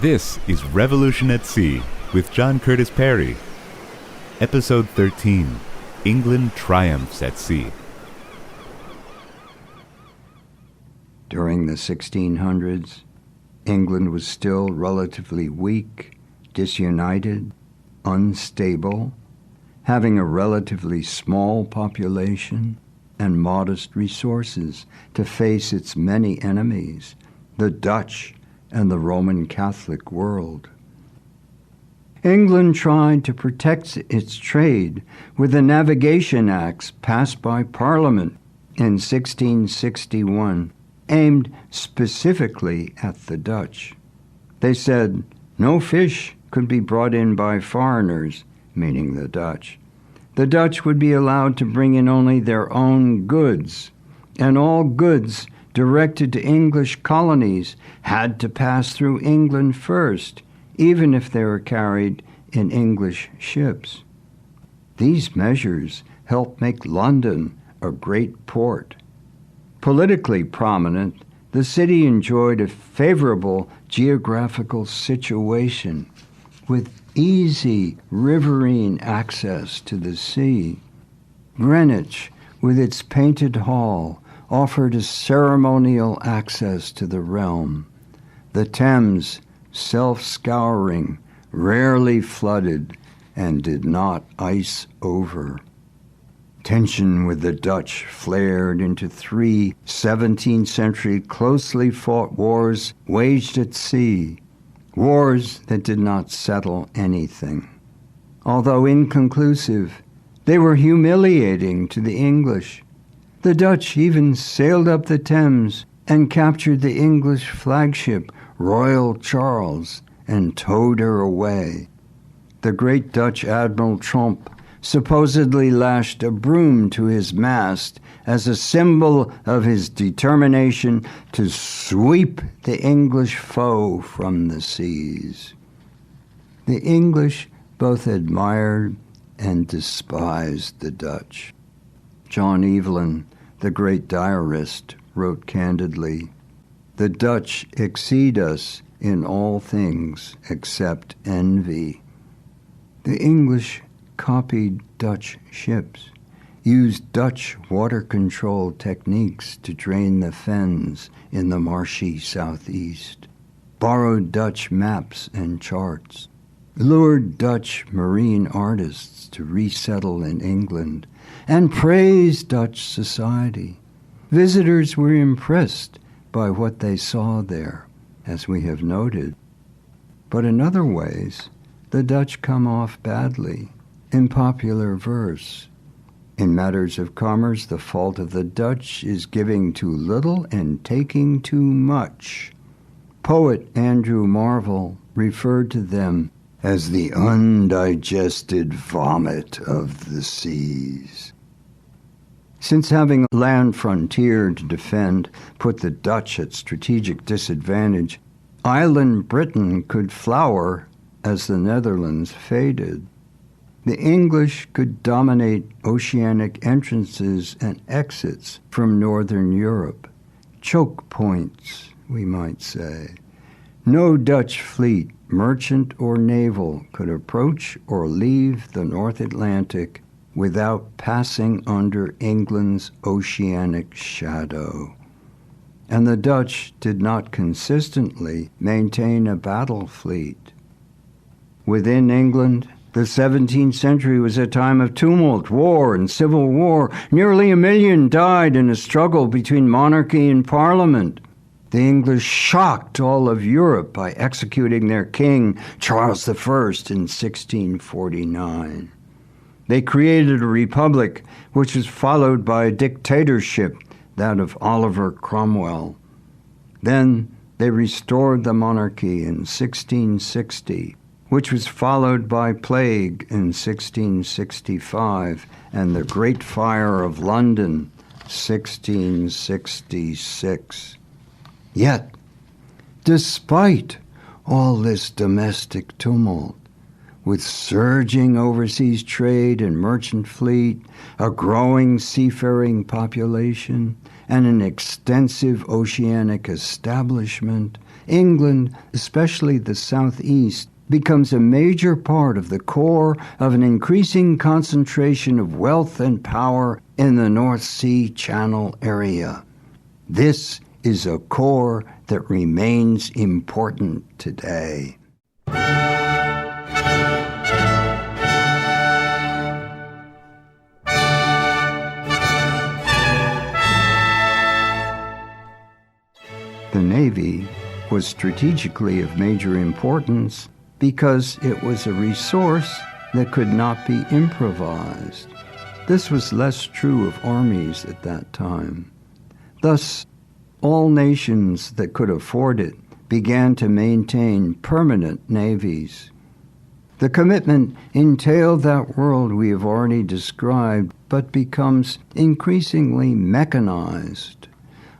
This is Revolution at Sea with John Curtis Perry. Episode 13, England Triumphs at Sea. During the 1600s, England was still relatively weak, disunited, unstable, having a relatively small population and modest resources to face its many enemies, the Dutch and the Roman Catholic world. England tried to protect its trade with the Navigation Acts passed by Parliament in 1661, aimed specifically at the Dutch. They said no fish could be brought in by foreigners, meaning the Dutch. The Dutch would be allowed to bring in only their own goods, and all goods directed to English colonies had to pass through England first, even if they were carried in English ships. These measures helped make London a great port. Politically prominent, the city enjoyed a favorable geographical situation with easy riverine access to the sea. Greenwich, with its painted hall, offered a ceremonial access to the realm. The Thames, self-scouring, rarely flooded, and did not ice over. Tension with the Dutch flared into 3 17th-century closely fought wars waged at sea, wars that did not settle anything. Although inconclusive, they were humiliating to the English. The Dutch even sailed up the Thames and captured the English flagship Royal Charles and towed her away. The great Dutch Admiral Tromp supposedly lashed a broom to his mast as a symbol of his determination to sweep the English foe from the seas. The English both admired and despised the Dutch. John Evelyn, the great diarist, wrote candidly, "The Dutch exceed us in all things except envy." The English copied Dutch ships, used Dutch water control techniques to drain the fens in the marshy southeast, borrowed Dutch maps and charts, lured Dutch marine artists to resettle in England, and praised Dutch society. Visitors were impressed by what they saw there, as we have noted. But in other ways, the Dutch come off badly in popular verse. In matters of commerce, the fault of the Dutch is giving too little and taking too much. Poet Andrew Marvell referred to them as the undigested vomit of the seas. Since having a land frontier to defend put the Dutch at strategic disadvantage, island Britain could flower as the Netherlands faded. The English could dominate oceanic entrances and exits from northern Europe, choke points, we might say. No Dutch fleet, merchant or naval, could approach or leave the North Atlantic without passing under England's oceanic shadow. And the Dutch did not consistently maintain a battle fleet. Within England, the 17th century was a time of tumult, war, and civil war. Nearly 1 million died in a struggle between monarchy and parliament. The English shocked all of Europe by executing their king, Charles I, in 1649. They created a republic, which was followed by a dictatorship, that of Oliver Cromwell. Then they restored the monarchy in 1660, which was followed by plague in 1665 and the Great Fire of London, 1666. Yet, despite all this domestic tumult, with surging overseas trade and merchant fleet, a growing seafaring population, and an extensive oceanic establishment, England, especially the southeast, becomes a major part of the core of an increasing concentration of wealth and power in the North Sea Channel area. This is a core that remains important today. The Navy was strategically of major importance because it was a resource that could not be improvised. This was less true of armies at that time. Thus, all nations that could afford it began to maintain permanent navies. The commitment entailed that world we have already described, but becomes increasingly mechanized.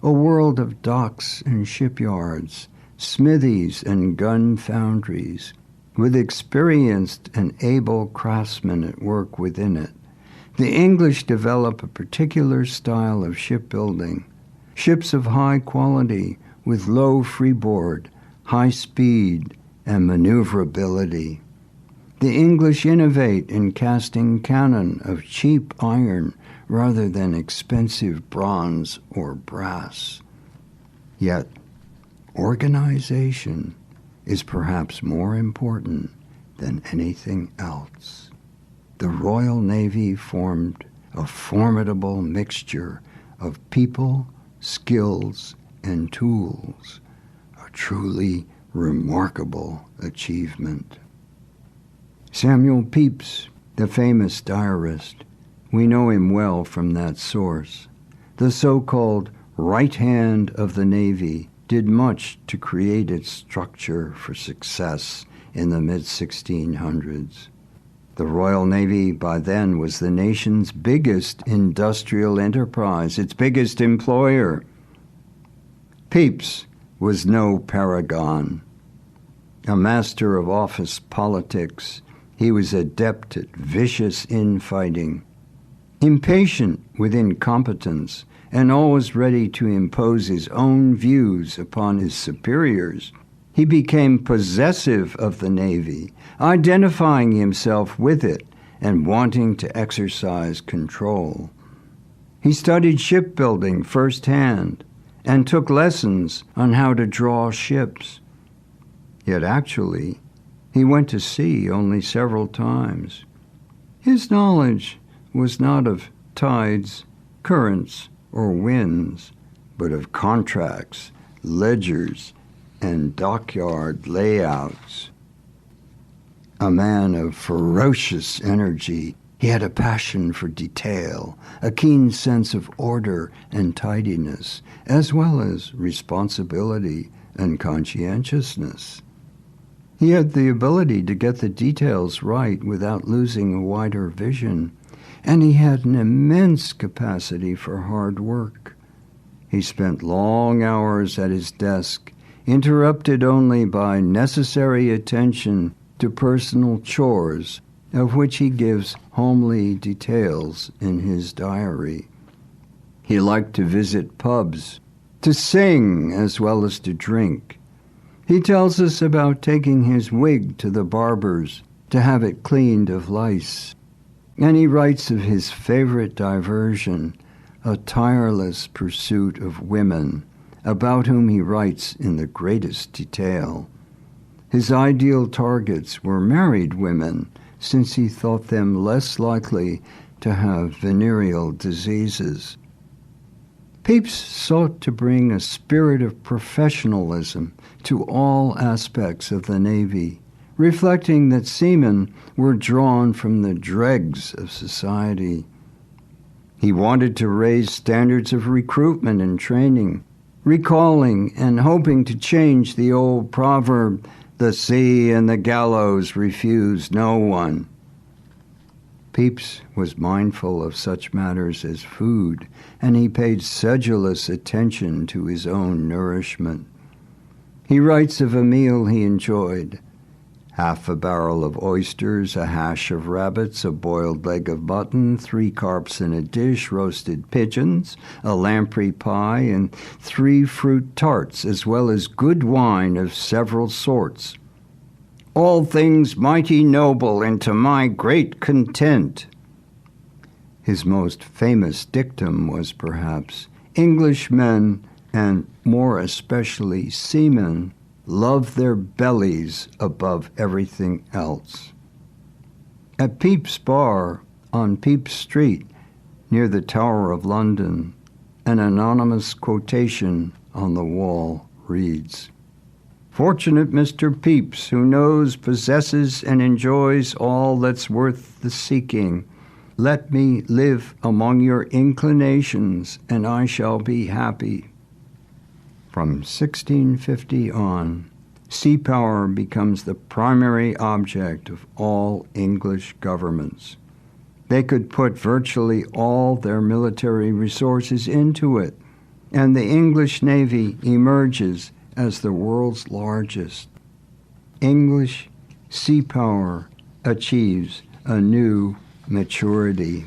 A world of docks and shipyards, smithies and gun foundries, with experienced and able craftsmen at work within it. The English develop a particular style of shipbuilding, ships of high quality with low freeboard, high speed, and maneuverability. The English innovate in casting cannon of cheap iron rather than expensive bronze or brass. Yet, organization is perhaps more important than anything else. The Royal Navy formed a formidable mixture of people, skills, and tools, a truly remarkable achievement. Samuel Pepys, the famous diarist, we know him well from that source. The so-called right hand of the Navy did much to create its structure for success in the mid-1600s. The Royal Navy by then was the nation's biggest industrial enterprise, its biggest employer. Pepys was no paragon. A master of office politics, he was adept at vicious infighting. Impatient with incompetence and always ready to impose his own views upon his superiors, he became possessive of the Navy, identifying himself with it and wanting to exercise control. He studied shipbuilding firsthand and took lessons on how to draw ships. Yet actually, he went to sea only several times. His knowledge was not of tides, currents, or winds, but of contracts, ledgers, and dockyard layouts. A man of ferocious energy, he had a passion for detail, a keen sense of order and tidiness, as well as responsibility and conscientiousness. He had the ability to get the details right without losing a wider vision, and he had an immense capacity for hard work. He spent long hours at his desk, interrupted only by necessary attention to personal chores, of which he gives homely details in his diary. He liked to visit pubs, to sing as well as to drink. He tells us about taking his wig to the barber's to have it cleaned of lice. And he writes of his favorite diversion, a tireless pursuit of women, about whom he writes in the greatest detail. His ideal targets were married women, since he thought them less likely to have venereal diseases. Pepys sought to bring a spirit of professionalism to all aspects of the Navy, reflecting that seamen were drawn from the dregs of society. He wanted to raise standards of recruitment and training, recalling and hoping to change the old proverb, "The sea and the gallows refuse no one." Pepys was mindful of such matters as food, and he paid sedulous attention to his own nourishment. He writes of a meal he enjoyed. half a barrel of oysters, a hash of rabbits, a boiled leg of mutton, 3 carps in a dish, roasted pigeons, a lamprey pie, and 3 fruit tarts, as well as good wine of several sorts. All things mighty noble, and to my great content. His most famous dictum was perhaps, English men, and more especially seamen, love their bellies above everything else. At Pepys Bar on Pepys Street, near the Tower of London, an anonymous quotation on the wall reads, "Fortunate Mr. Pepys, who knows, possesses, and enjoys all that's worth the seeking. Let me live among your inclinations, and I shall be happy." From 1650 on, sea power becomes the primary object of all English governments. They could put virtually all their military resources into it, and the English Navy emerges as the world's largest. English sea power achieves a new maturity.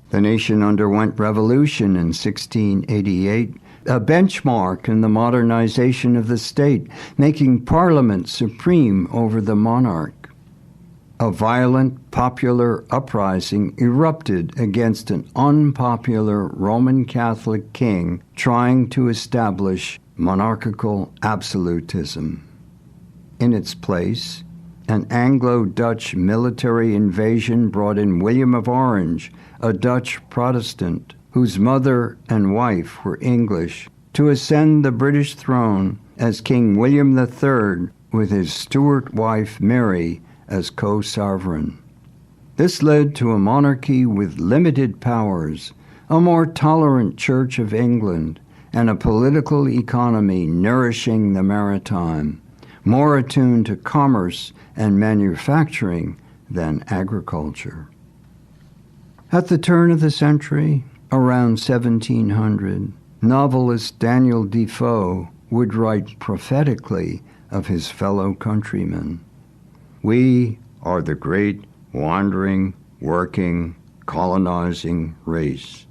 The nation underwent revolution in 1688, a benchmark in the modernization of the state, making Parliament supreme over the monarch. A violent popular uprising erupted against an unpopular Roman Catholic king trying to establish monarchical absolutism. In its place, an Anglo-Dutch military invasion brought in William of Orange, a Dutch Protestant, whose mother and wife were English, to ascend the British throne as King William III with his Stuart wife Mary as co-sovereign. This led to a monarchy with limited powers, a more tolerant Church of England, and a political economy nourishing the maritime, more attuned to commerce and manufacturing than agriculture. At the turn of the century, around 1700, novelist Daniel Defoe would write prophetically of his fellow countrymen. "We are the great wandering, working, colonizing race.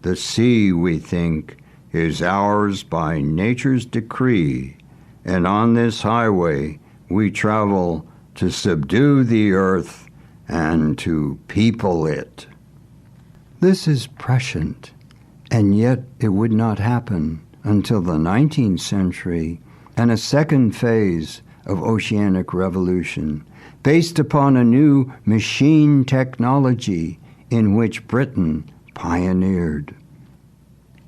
The sea, we think, is ours by nature's decree, and on this highway we travel to subdue the earth and to people it." This is prescient, and yet it would not happen until the 19th century and a second phase of oceanic revolution, based upon a new machine technology in which Britain pioneered.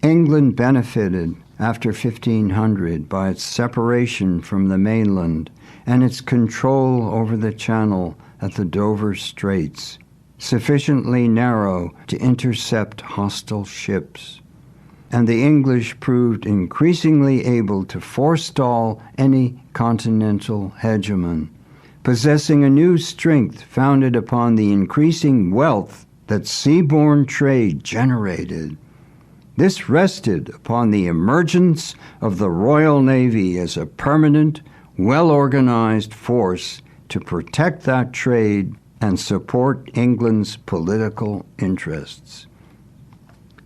England benefited after 1500 by its separation from the mainland and its control over the channel at the Dover Straits, sufficiently narrow to intercept hostile ships. And the English proved increasingly able to forestall any continental hegemon, possessing a new strength founded upon the increasing wealth that seaborne trade generated. This rested upon the emergence of the Royal Navy as a permanent, well-organized force to protect that trade and support England's political interests.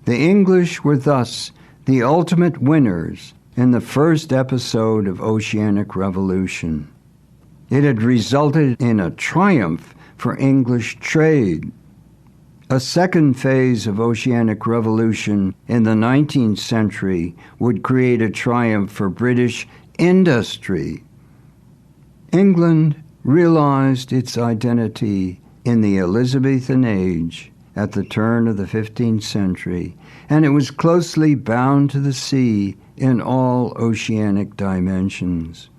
The English were thus the ultimate winners in the first episode of oceanic revolution. It had resulted in a triumph for English trade. A second phase of oceanic revolution in the 19th century would create a triumph for British industry. England realized its identity in the Elizabethan age at the turn of the 15th century, and it was closely bound to the sea in all oceanic dimensions.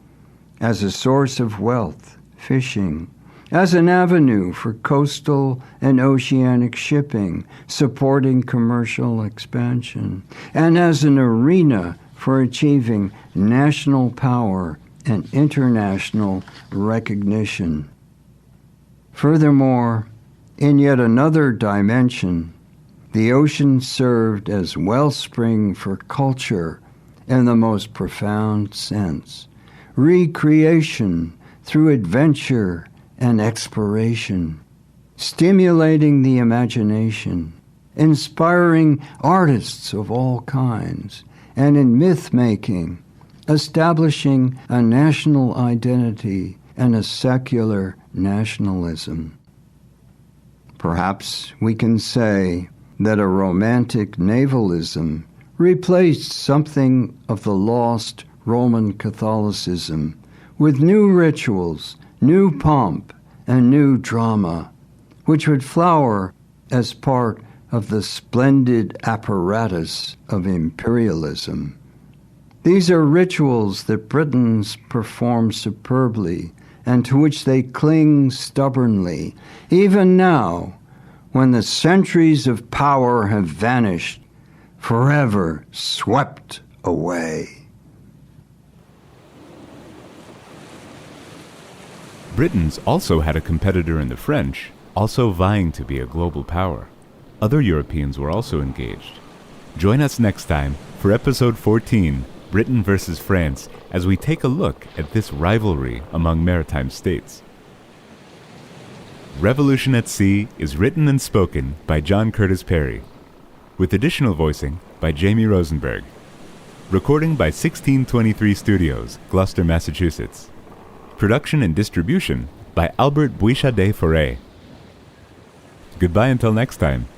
As a source of wealth, fishing, as an avenue for coastal and oceanic shipping, supporting commercial expansion, and as an arena for achieving national power and international recognition. Furthermore, in yet another dimension, the ocean served as wellspring for culture in the most profound sense, recreation through adventure and exploration, stimulating the imagination, inspiring artists of all kinds, and in myth-making, establishing a national identity and a secular nationalism. Perhaps we can say that a romantic navalism replaced something of the lost Roman Catholicism with new rituals, new pomp, and new drama, which would flower as part of the splendid apparatus of imperialism. These are rituals that Britons perform superbly and to which they cling stubbornly, even now, when the centuries of power have vanished, forever swept away. Britons also had a competitor in the French, also vying to be a global power. Other Europeans were also engaged. Join us next time for episode 14, Britain versus France, as we take a look at this rivalry among maritime states. Revolution at Sea is written and spoken by John Curtis Perry, with additional voicing by Jamie Rosenberg. Recording by 1623 Studios, Gloucester, Massachusetts. Production and distribution by Albert Bouichadet-Forêt. Goodbye until next time.